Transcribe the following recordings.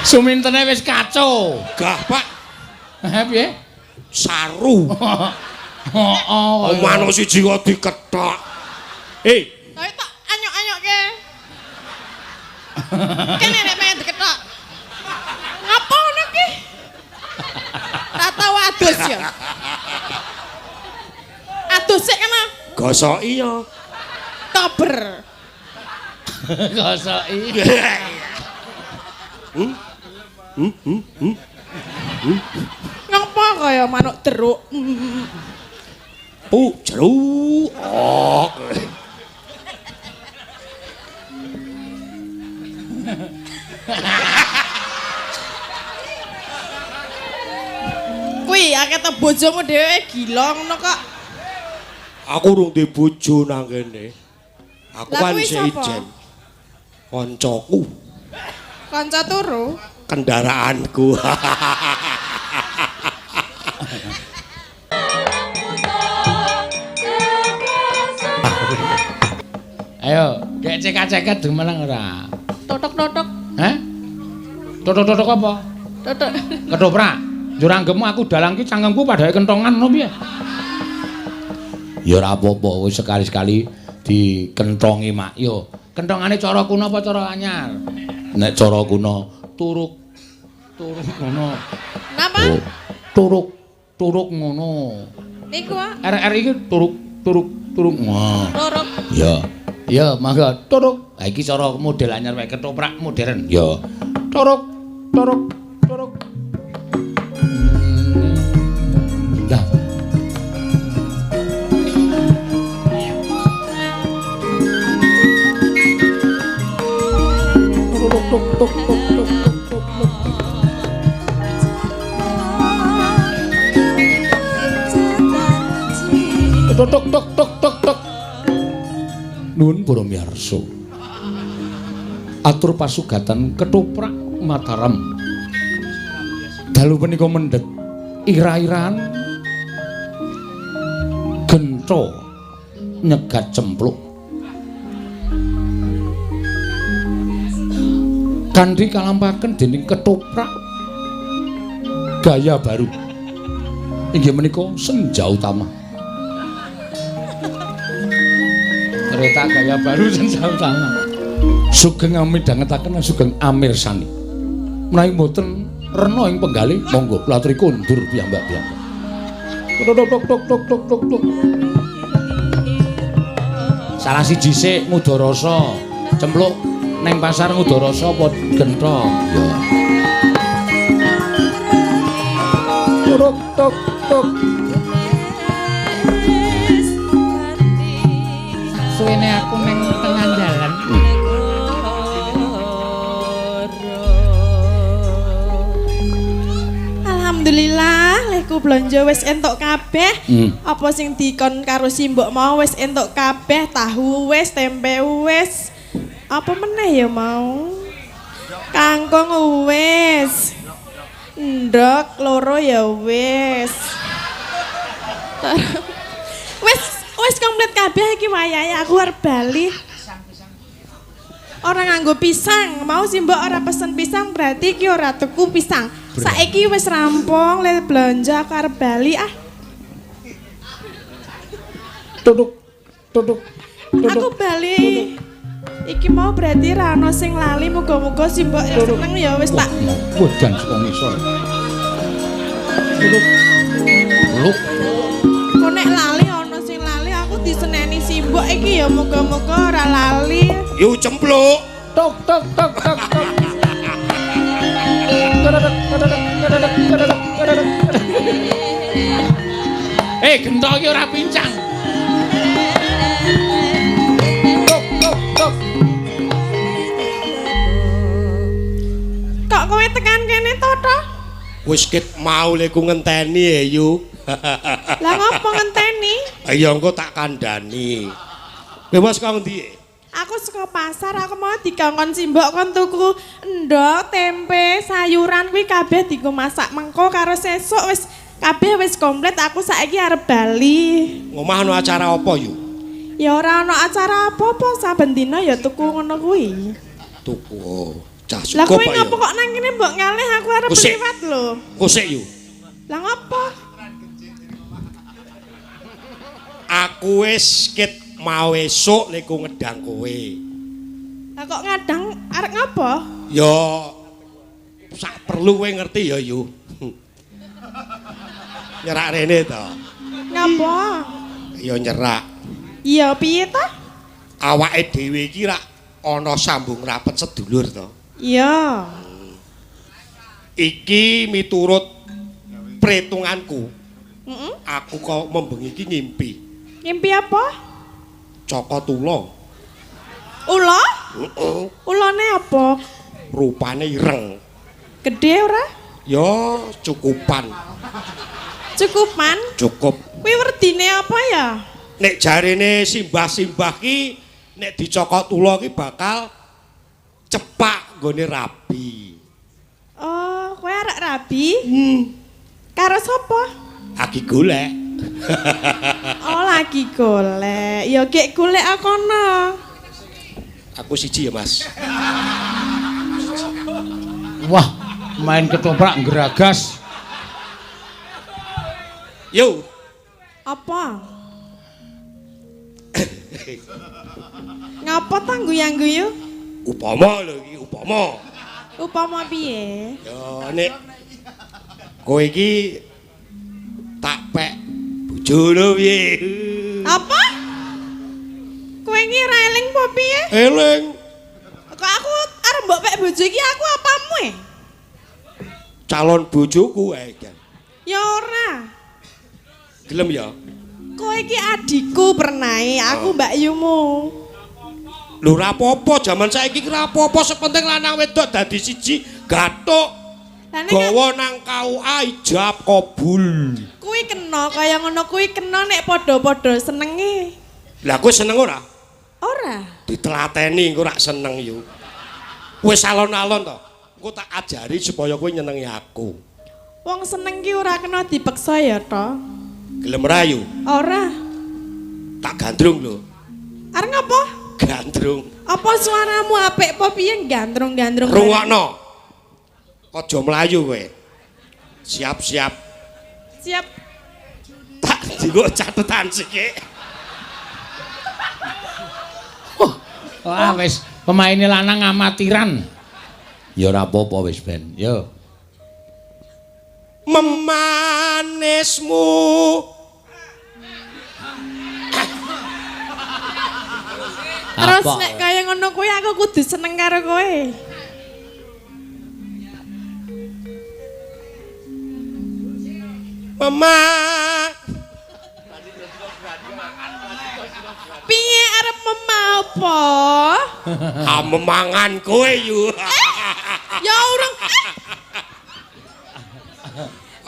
Sumintene wis kaco. Gah, Pak. Piye? Saru. Oh, omano siji kok dikethok. Ayo tak anyok-anyokke. Kene nek pengen dikethok. Ngapa ngono ki? Tak tau adus ya. Adus sik kana. Gosoki ya. Tober. Gosoki. Ngapa kaya manuk teruk? Jeruk. Oh. Kuwi akeh to bojomu dhewe gila ngono kok. Aku urung duwe bojo nang kene. Aku Lah kan kuwi sapa? sejen. Koncoku, Kanca turu. kendaraanku. Ayo, gek cekak-ceket dumelang ora? Totok-totok. Hah? Totok-totok apa? Totok. Ketoprak. Juranggemu aku dalang ki cangkemku padake kentongan ngono piye? Ya ora apa-apa, wis sekali-sekali dikentongi mak. Yo, kentongane cara kuno apa cara anyar? Nek cara kuno turuk ngono. Napa? Oh, turuk ngono. Niku ah. RR iki turuk. Wah. Torok. Ya. Ya, mangga turuk. Ha iki cara model anyar wae ketoprak modern. Ya. Turuk. Lah. Tok. Nuwun para miyarsa. Atur pasugatan ketoprak Mataram. Dalu punika mendhet ira-irahan gento nyegat cempluk. Kanthi kalampaken dening ketoprak gaya baru. Inggih menika senja utama. Kereta gaya baru senja utama. Sugeng amidhangetaken sugeng amirsani. Menawi mboten rena ing penggalih monggo kula aturi kondur piyambak-piyambak. Tok. Salah siji sik ngudarasa, cempluk neng pasar ngudarasa apa gentho. Ya. Tok. Suwene aku neng tengah dalan. Alhamdulillah, leku blonjo wis entuk kabeh. Apa sing dikon karo simbok mau wis entuk kabeh, tahu wis, tempe wis. Apa meneh ya mau? Kangkung wis. Ndok loro ya wis. Wis komplit kabeh iki wayahe aku arep bali. Ora nganggo pisang, mau simbok ora pesen pisang berarti iki ora tuku pisang. Saiki wis rampung le belanja aku arep bali ah. Tutuk. Aku bali. Iki mau berarti ra ono sing lali, muga-muga simbok ya seneng ya wis tak. Wedan saka ngisor. Luk. Kok nek lali ono sing lali aku diseneni simbok iki ya muga-muga ora lali. Yu cempluk. Tok. Gento iki ora pincang. Tok. Kok kowe tekan kene to, Toh? Wis ket mau lek ku ngenteni ya Yu. Lah ngopo ngenteni? Ya engko tak kandhani. Kowe wis kok ndi? Aku saka pasar, aku mau dikongkon simbok kon tuku endhog, tempe, sayuran kuwi kabeh dienggo masak mengko karo sesuk wis kabeh wis komplit. Aku saiki arep bali. Ngomah ana acara apa Yu? Ya ora ana acara apa-apa, saben dina ya tuku ngono kuwi. Tuku. Cah Lah cukup kowe Pak ngapa ya. kok nang kene mbok ngalih aku arep Kusik. liwat lho. Kusik yo. Lah ngapa? Aku wis ket mau esuk niku ngedang kowe. Lah kok ngadang arek ngapa? Ya sak perlu kowe ngerti ya yu. Nyerak rene to. Ngapa? Ya nyerak. Iya piye ta? Awake dhewe iki rak ana sambung rapet sedulur to. Iya. Iki miturut perhitunganku. Heeh. Aku kok membengi iki ngimpi. Ngimpi apa? Coko Tula. Ula? Heeh. Ulane apa? Rupane ireng. Gede ora? Ya cukupan. Cukupan? Cukup. Kuwi werdine apa ya? Nek jarene simbah-simbah ki nek dicokok tula ki bakal cepak nggone rabi. Oh, kowe arek rabi? Karo sapa? Lagi golek. Oh, lagi golek. Ya gek golek akono. Aku siji ya, Mas. Wah, main ketoprak geragas. Yo, Apa? Ngapa ta guyu-guyu? upama lho iki, upama. Upama piye? Ya nek kowe iki tak pek bojo lho piye. Apa? Kowe iki ra eling apa piye? Eling. Kok aku arep mbok pek bojo iki aku apamu e? Calon bojoku ae kan. Ya ora. Gelem ya? Kowe iki adikku pernae, aku Mbak Yumu. Lho ora apa-apa, jaman saiki ki ora apa-apa, sepenting lanang wedok dadi siji, gathuk. Lah nek Gawa nang KUA ijab kabul. kuwi kena kaya ngono kuwi kena nek padha-padha senenge. Lah kowe seneng ora? Ora. Ditelateni engko ora seneng yo. Wis alon-alon to. Engko tak ajari supaya kowe nyenengi aku. Wong seneng ki ora kena dipeksa ya to. Gelem rayu, Ora. tak gandrung lho. Arep ngapa? Gandrung. Apa suaramu apik apa piye gandrung-gandrung? Rungokno. Aja mlayu kowe. Siap-siap. Siap. Tak dienggo catetan sik. Wah, wis pemaine lanang amatiran. Ya ora apa-apa wis ben. Yo. Memanismu Terus Apa? nek kaya ngono kuwi aku kudu seneng karo kowe. Mama Piye arep memau apa? memangan kowe yu. Ya urung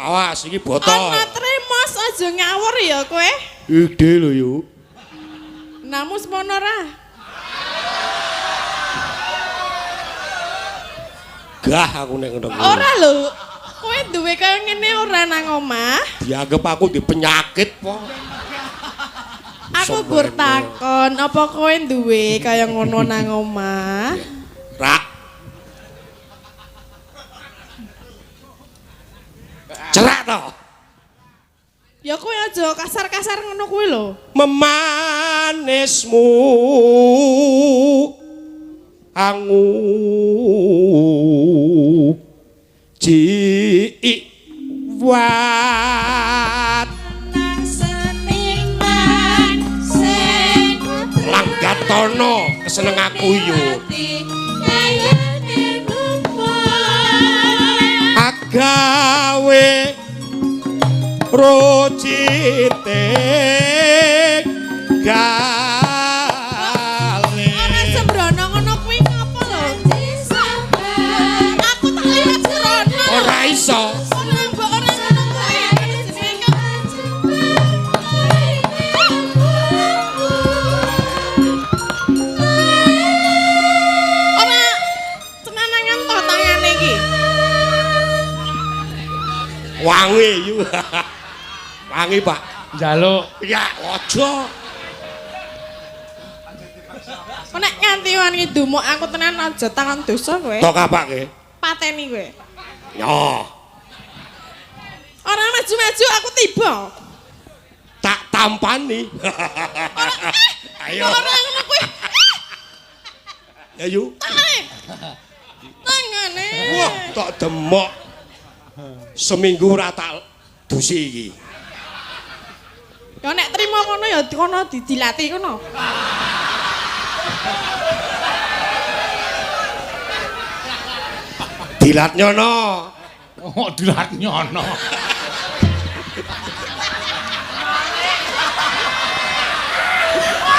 Awas iki botol. ana tremos aja ngawur ya kowe. Ide lho yu. Namus mono ra? Gah aku nek ngono. Ora lho. Kowe duwe kaya ngene ora nang omah? Dianggep aku di penyakit po. Aku gur takon, apa kowe duwe kaya ngono nang omah? Rak. Cerak to. Ya kowe aja kasar-kasar ngono kuwi lho. Memanismu angu jiwat Langgatono keseneng aku yo agawe rocite gale Ora sembrono ngono kuwi ngapa lho? Aku tak lihat sembrono. ora iso Ora mbok ora ngono kuwi. Ora tenanangan to tangane iki. wangi yu wangi Pak Njaluk ya aja Nek nganti wani dumuk aku tenan aja tangan dosa kowe. Tok kapake. Pateni kowe. Yo. Ora maju-maju aku tiba. Tak tampani. Ayo. Ora ngono kowe. Ayo. Tangane. Wah, tak demok. Seminggu ora tak dusi iki. Ya nek trimo kono ya kono didilati kono. Dilat nyono. Oh, dilat nyono.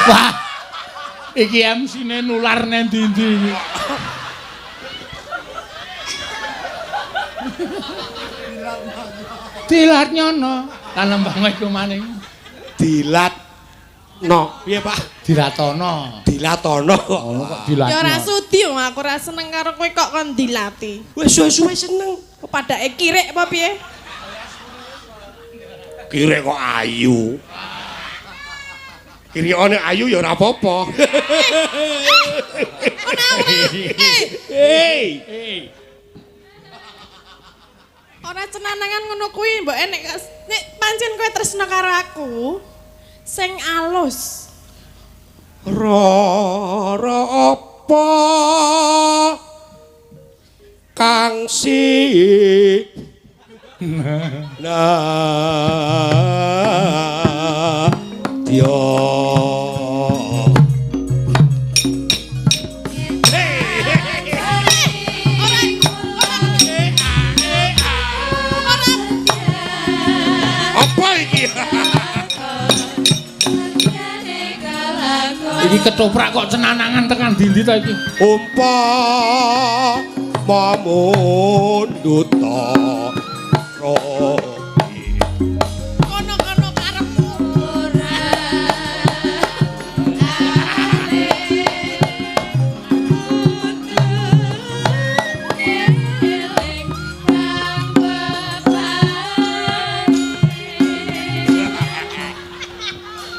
Wah. Iki MC-ne nular nang ndi-ndi iki. Dilat nyono. Lan lembang iku maning. Dilat no. Piye, Pak? Diratono. Dilatono. Oh, kok dilat. Ya ora sudi wong aku ora seneng karo kowe kok kon dilati. Wis suwe-suwe seneng. Kepadake kirek apa piye? Kirek kok ayu. Kirikane ayu ya ora apa-apa. Hei. Ora cenanangan ngono kuwi, mbok nek pancen kowe tresna karo aku sing alus. Rara apa kang Nadya. Apa iki? Iki ketoprak kok cenanangan tekan ndi-ndi ta iki? Umpama munduta rogi. Kono-kono karepmu.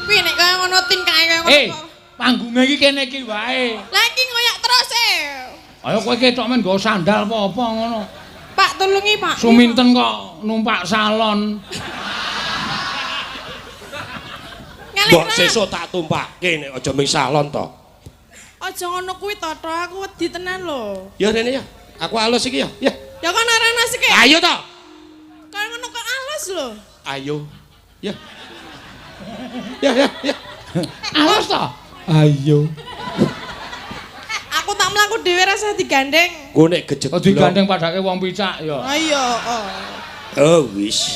Kuwi nek kaya ngono tingkae kaya ngono. Panggunge iki kene iki wae. Lah iki ngoyak terus e. Ayo kowe ketok men nggo sandal apa-apa ngono. Pak tulungi, Pak. Suminten kok numpak salon. Mbok sesuk tak tumpake nek aja ming salon to. Aja ngono kuwi to, aku wedi tenan lho. Ya rene ya. Aku alus iki ya. Ya. Ya kan arena sik. Ayo to. Kaya ngono kok alus lho. Ayo. Ya. Ya. Alus to? Ayo. Aku tak mlaku dhewe rasa digandeng. Ku nek gejet. Oh digandeng padake wong picak ya. Ayo, Oh wis.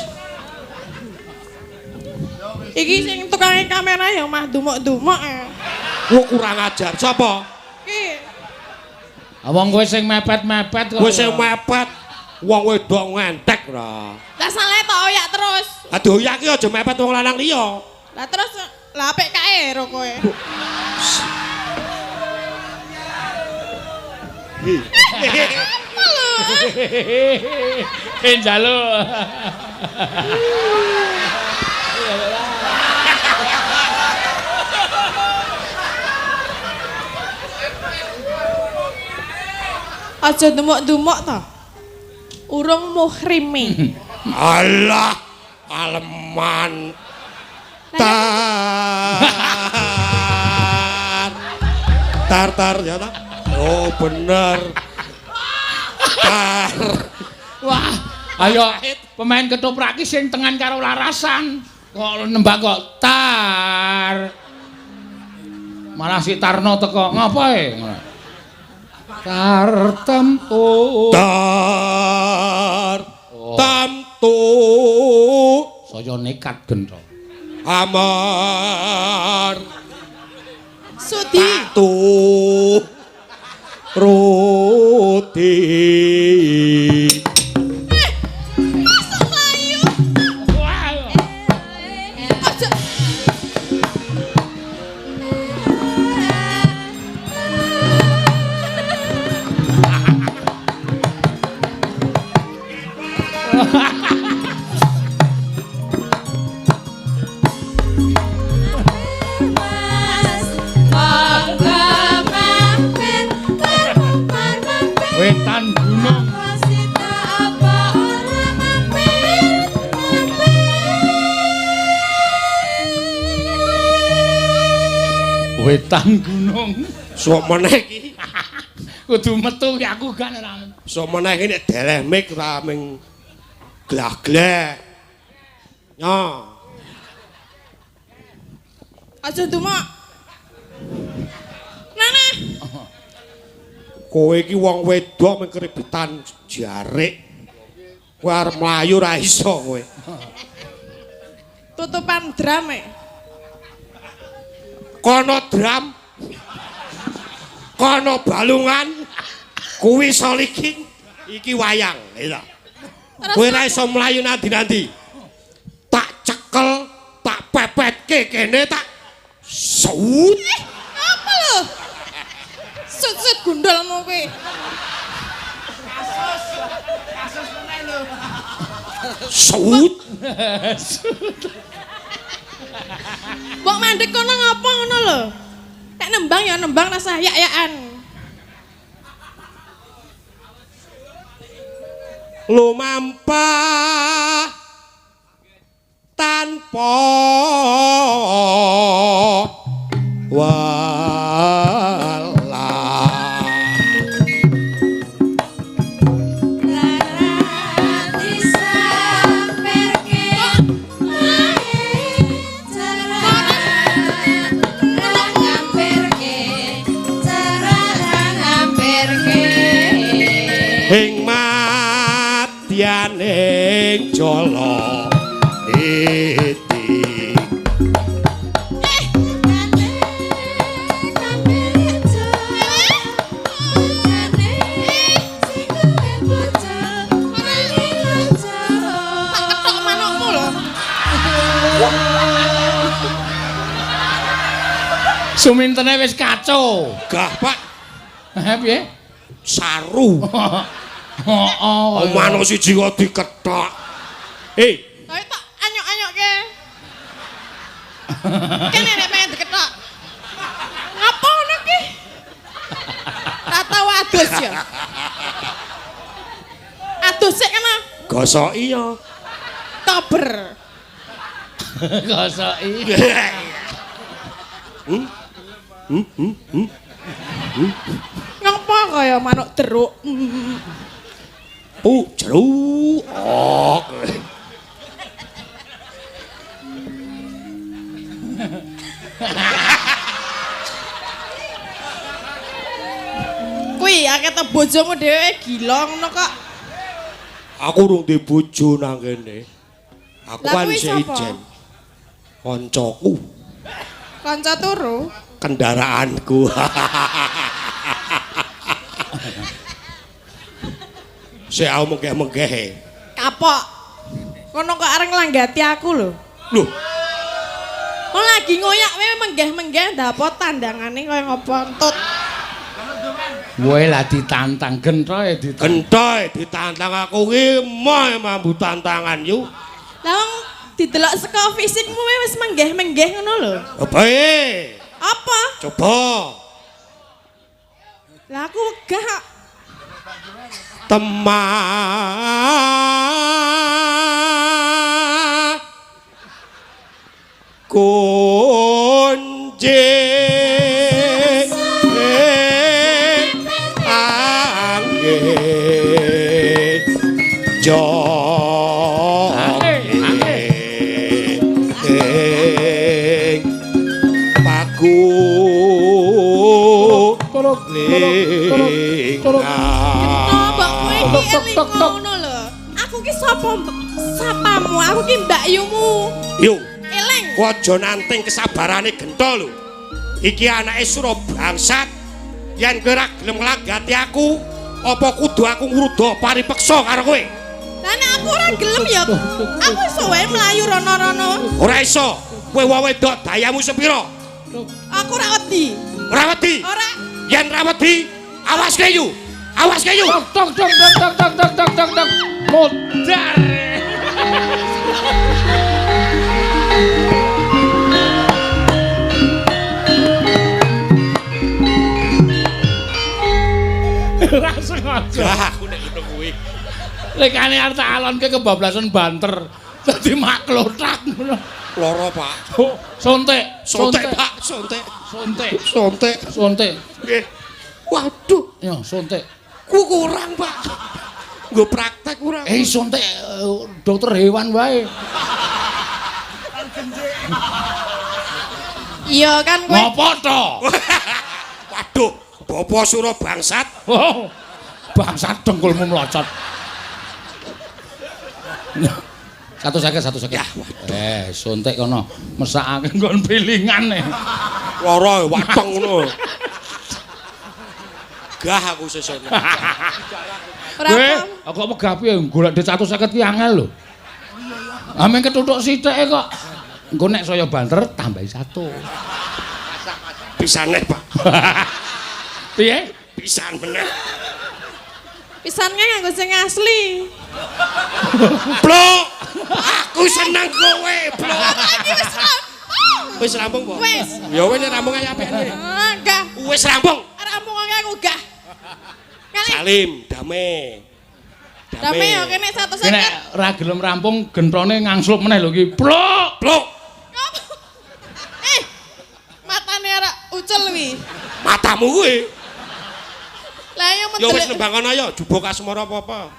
Iki sing tukange kamera ya mah dumuk-dumuk. Lu kurang ajar. Sapa? Iki. Wong kowe sing mepet-mepet kok. Kowe sing mepet. Wong wedok ngentek ra. Lah salah to oyak terus. Aduh ya ki aja mepet wong lanang liya. Lah terus lah apik kae ro kowe. Enjalo. Aja dumuk-dumuk to. Urung muhrimi. Alah, aleman. Tar ya ta? Oh bener. Tar. Wah, ayo pemain ketoprak iki sing tengan karo larasan. Kok nembak kok tar. Malah si Tarno teko ngapa e? Tar temtu. Tar. Tamtu. Saya nekat gento. Amar. Sudi. Tatu. Roti. Masuk Melayu. Wah. Aja. Mas, Wetan gunung. Wetan gunung. Sok meneh iki. Kudu metu ki aku gak ora. Sok meneh iki nek deleh mik ra ming glah-glah. Nyo. Aja dumak. Nana. Kowe iki wong wedok ming keributan jarik. Kowe arep mlayu ra iso kowe. Tutupan drum e. Kono drum. Kono balungan. Kuwi soliking. Iki wayang, lho. Kowe ra iso mlayu nandi-nandi. Tak cekel, tak pepetke kene tak sut. Apa lho? Sut-sut gundulmu kowe. Kasus meneh lho. Sut. Mbok mandek kono ngapa ngono lho? Nek nembang ya nembang rasa yak-yakan. Lumampah tanpa ing matyaning jala iti Ketok manukmu lho. Sumintene wis kacau. gah Pak Piye? saru Heeh. manuk siji kok dikethok Ayo tak anyok-anyokke. Kene nek pengen diketok. Ngapa ngono ki? Tak tau adus ya. Adus sik kena. gosoki ya Tober. Gosoki. Ngapa kaya manuk teruk? jeruk Kuwi akeh te bojomu dhewe gila ngono kok. aku urung di bojo nang kene aku Lah kan kuwi isih sapa? ijen kancaku Kanca turu. kendaraanku saya aku menggeh-menggeh Kapok. Kono kok areng nglanggati aku lho. loh Kok lagi ngoyak wae menggeh-menggeh ndapot tandangane kaya ngopo entut. Kowe lah ditantang gentoe ditantang. gentoy ditantang aku ki moh mambu tantangan yu Lah wong didelok saka fisikmu wae wis menggeh-menggeh ngono lho. bae Apa? coba Lah aku wegah. temah kunci angin jongeng paku Mbak kowe iki eling ngono lho. Aku ki sapa? Sapamu? Aku ki Mbak Yumu. yuk Eling. aja nanting kesabarane gento lho. Iki anake Sura bangsat. Yen kowe ora gelem nglanggati aku, apa kudu aku ngruda paripeksa karo kowe? Lah nek aku ora gelem ya, aku iso wae mlayu rono-rono. Ora iso. Kowe wong wedok dayamu sepira? Aku ora wedi. Ora wedi. Ora. Yen ora wedi, awas keyu. Awas keyu. Tok tok tok tok tok tok tok tok tok. Modar. Ora sengaja. Gah aku nek ngono kuwi. Lekane arep tak alonke kebablasan banter. Dadi mak klothak ngono. Loro, Pak. Oh, sontek, Sontek, Pak, sontek. sontek, Sontek. sontek. Nggih. Waduh, Ya, sontek. ku kurang, Pak. Nggo praktek kurang. Sontek dokter hewan wae. Iya kan kowe. Ngopo to? Waduh, Bapak Sura bangsat. Oh, bangsat dengkulmu mlocot. Satu sakit. Ya, Sontek kono mesakake nggon pilingan e. Lara wateng ngono. Gah aku sesuk. Ora Kowe, apa. aku megah piye golek dhuwit 150 ki angel lho. Ameng ketutuk sithike kok. Engko nek saya banter tambahi 1. Pisan neh, Pak. Piye? Pisan meneh. Pisannya nganggo sing asli. Blok. Aku seneng kowe, Blok. Iki wis rampung. Wis rampung, Po? Wis. Ya wis nek rampung ae apike. Enggak. Wis rampung. Arek rampung aku gak. Kali Salim, damai. damai ya kene Ki nek ora gelem rampung genthone ngangslup meneh lho iki. Blok. Blok. Matane arek ucul wi. Matamu kuwi. Lah yo Ya wis mendelek. nembang kono ya, jubuk asmara apa-apa.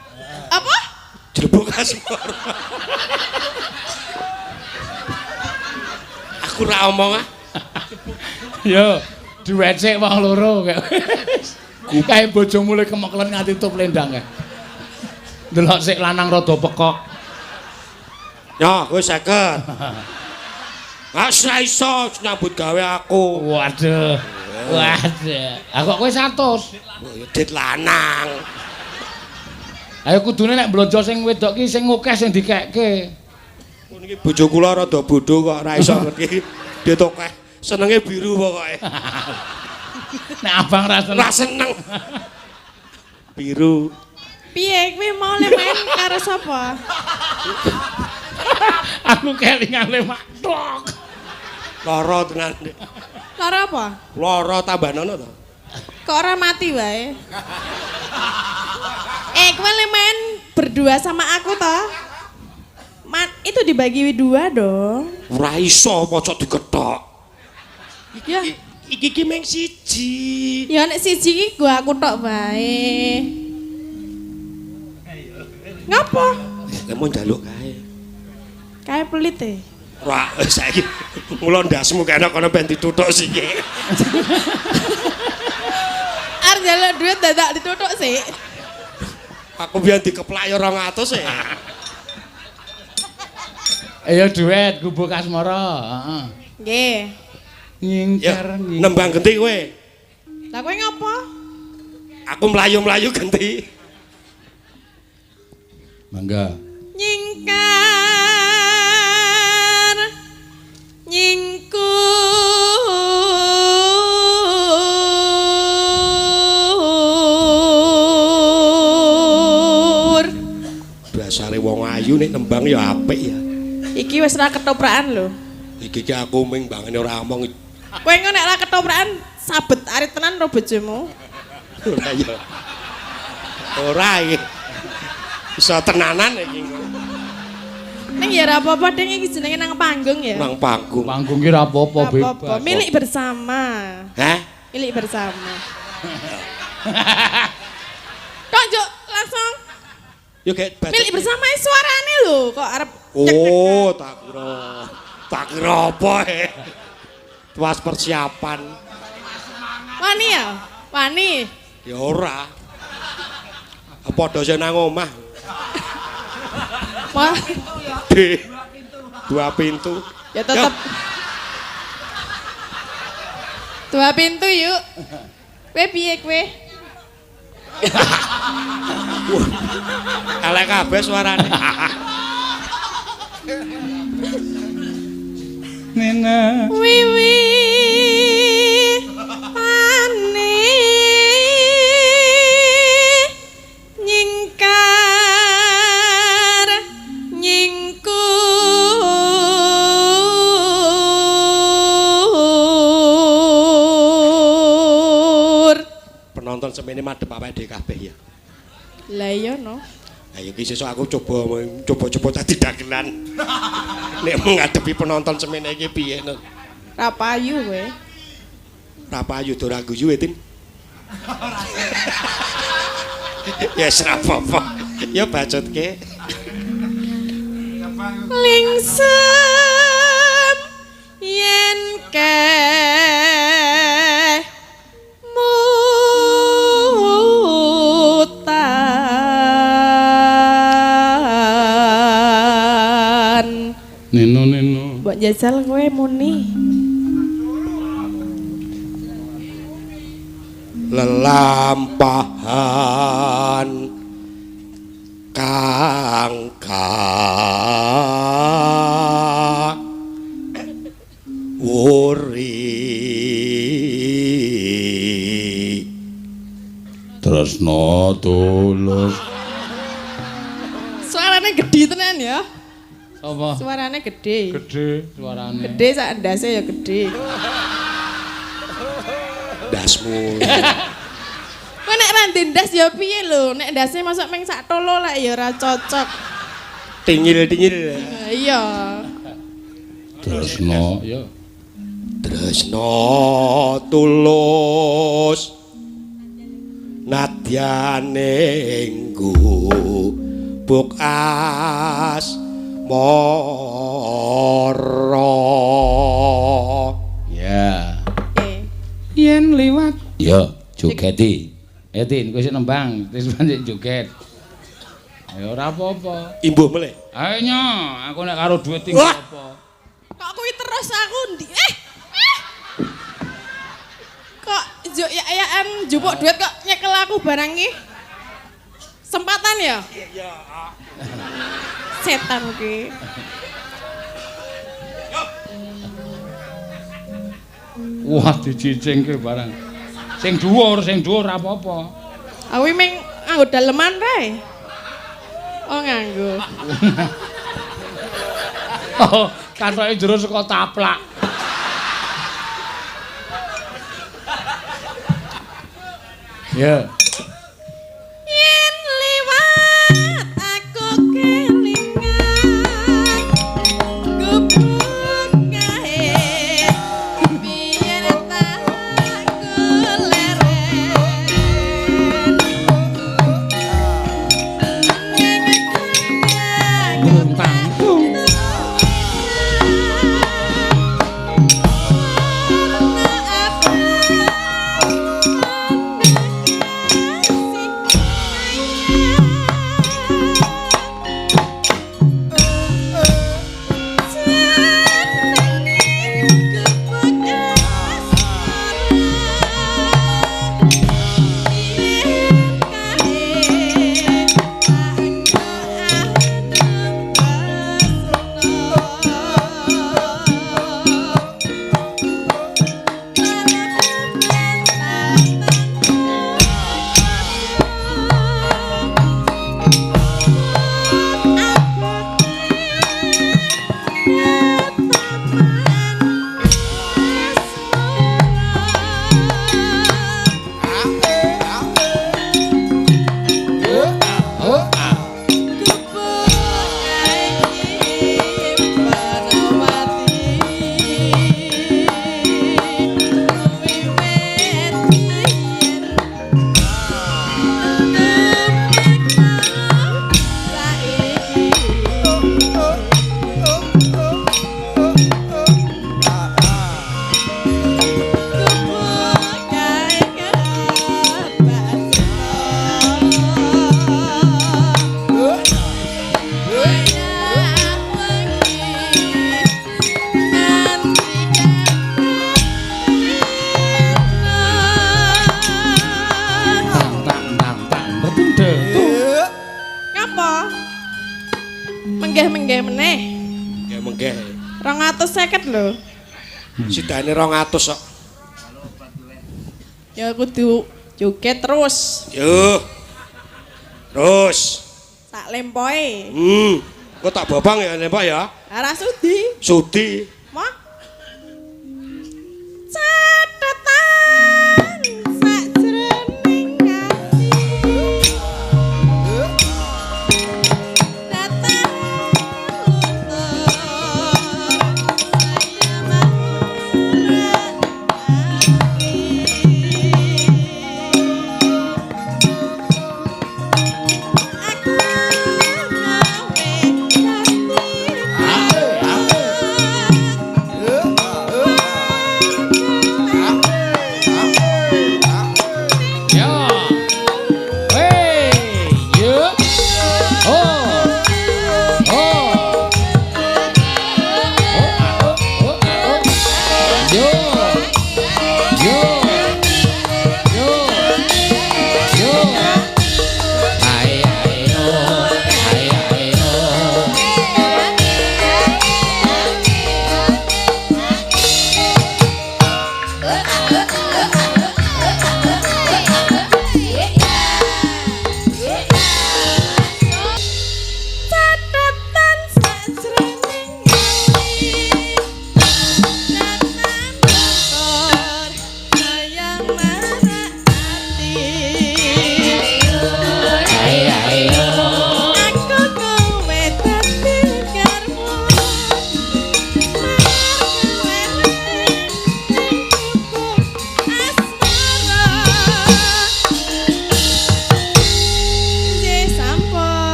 Apa? Jubuk asmara. Aku ra omong ah. Yo, diwecek wong loro kae. Kae bojomu le kemeklen nganti tup lendang kae. Delok sik lanang rada pekok. Ya, kowe 50. Ah, ora iso nyambut gawe aku. Waduh. Aku kowe 100. Dit lanang. Ayo kudune nek blonjo sing wedok ki sing akeh sing dikekke. Ngono iki bojo kula rada bodho kok ora iso ngerti. Dit akeh. Senenge biru pokoke. Nek abang ra seneng. Ora seneng. Biru. Piye kowe mau le main karo sapa? Aku kelingan le mak tok. Lara tenan. Lara apa? Lara tambanono to. Kok ora mati wae? Kowe le main berdua sama aku toh? Itu dibagi 2 dong. Ora iso pocok diketok. Ya, Iki ki meng siji. ya nek siji iki gua aku tok wae. Ngapa? Lah mau njaluk kae. Kae pelit e. Ora saiki mulo ndasmu kene kono ben dituthuk siki. Arep njaluk duit dadak dituthuk sih. Aku biyen dikeplak ya 200 ya. Ayo duet gubuk asmara, heeh. Nggih. Ya, Nyingkar nembang genti kowe. Lah kowe ngapa? Aku mlayu-mlayu genti. Mangga. Nyingkar nyingkur. Dasare wong ayu nek nembang ya apik ya. Iki wis ora ketoprakan lho. Iki ki aku ming bangene ora omong. Kowe engko nek ora ketoprakan sabet arit tenan karo bojomu. Ora ya. Ora iki. Bisa tenanan iki. Ning ya ora apa-apa ding iki jenenge nang panggung ya. Nang panggung. Panggung ki ora apa-apa bebas. Apa-apa, milik bersama. Hah? Milik bersama. Kok njuk langsung Yo kayak baca. milik bersama suarane lho kok arep Oh, tak kira. Tak kira apa Tuas persiapan. wani ya? Wani. Ya ora. Apa dosen nang omah? Wah, D. 2 pintu. ya tetep. 2 pintu yuk. Kowe piye kowe? Elek kabeh suarane. Nena. Wiwi pane nyingkar nyingkur. Penonton semene madhep awake dhewe kabeh ya. Lah iya no. Ayo iki sesuk aku coba tadi dagelan. Nek menghadapi penonton semene iki piye no. Ra payu kowe. Ra payu do ra guyu Tin. Ya ora apa-apa. Ya bacotke. Lingsem yen mutan. Nino. Mbok jajal kowe muni. Lelampahan kangka wuri tresno tulus. Suarane gede tenan ya. Apa? Suarane gede. Gede suarane. Gede sak ndase ya gede. dasmu. Kowe nek ra ndas ya piye lho? Nek ndase masuk meng sak tolo lek ya ora cocok. Tingil. Iya. Tresno ya. Tresno tulus nadyane buk asmara. Ya. Yen liwat. Ya, jogeti. Tin, kowe sik nembang, wis pancen joget. Ya ora apa-apa. Imbuh meleh. Ayo nyo, aku nek karo duit tinggal apa? Kok kuwi terus aku ndi? Kok njuk ya-yaan njupuk duit kok nyekel aku barang iki? Sempatan ya? Iya. Setan ki. Wah, dicicingke barang. Sing dhuwur ora apa-apa. Aku meng nganggo daleman rae. Oh nganggo. Oh, kanthoke jero saka taplak. Ya. Yen liwat aku kelingan gubuk kae biyen tak leren Tanggung. Menggeh meneh. Ya menggeh. 250 lho. Sidane 200 kok. Ya kudu joget terus. Yo. Terus. Tak lempoe. Kok tak babang ya lempah ya? Ora sudi. Sudi. Mah. Catatan sajroning ati.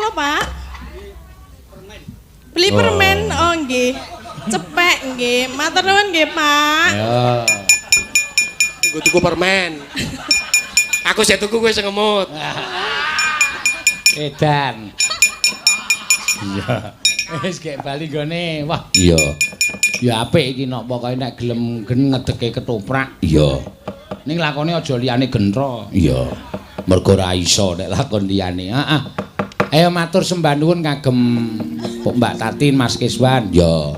to, Pak? Beli permen. Oh, nggih. Cepek nggih. Matur nuwun nggih, Pak. Ya. Nggo tuku permen. Aku sik tuku kowe sing ngemut. Edan. Iya. Wis gek bali gone. Wah, Iya. ya apik iki nok pokoke nek gelem ngedeke ketoprak. Iya. Ning lakone aja liyane gentra. Iya. Mergo ora iso nek lakon liyane. Heeh. Ayo matur sembah nuwun kagem Mbak Tatin, Mas Kiswan. Ya.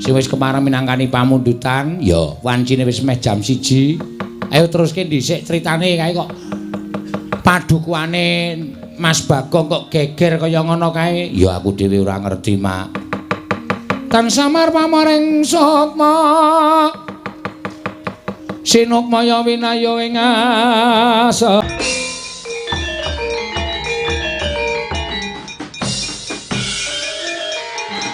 Sing wis kemareng minangkani pamundutan, ya wancine wis meh jam 1. Ayo teruske dhisik critane kae kok padukuane Mas Bagong kok geger kaya ngono kae. Ya aku dhewe ora ngerti, Mak. Tan samar pamaring sukma sinukmaya winayo ing asa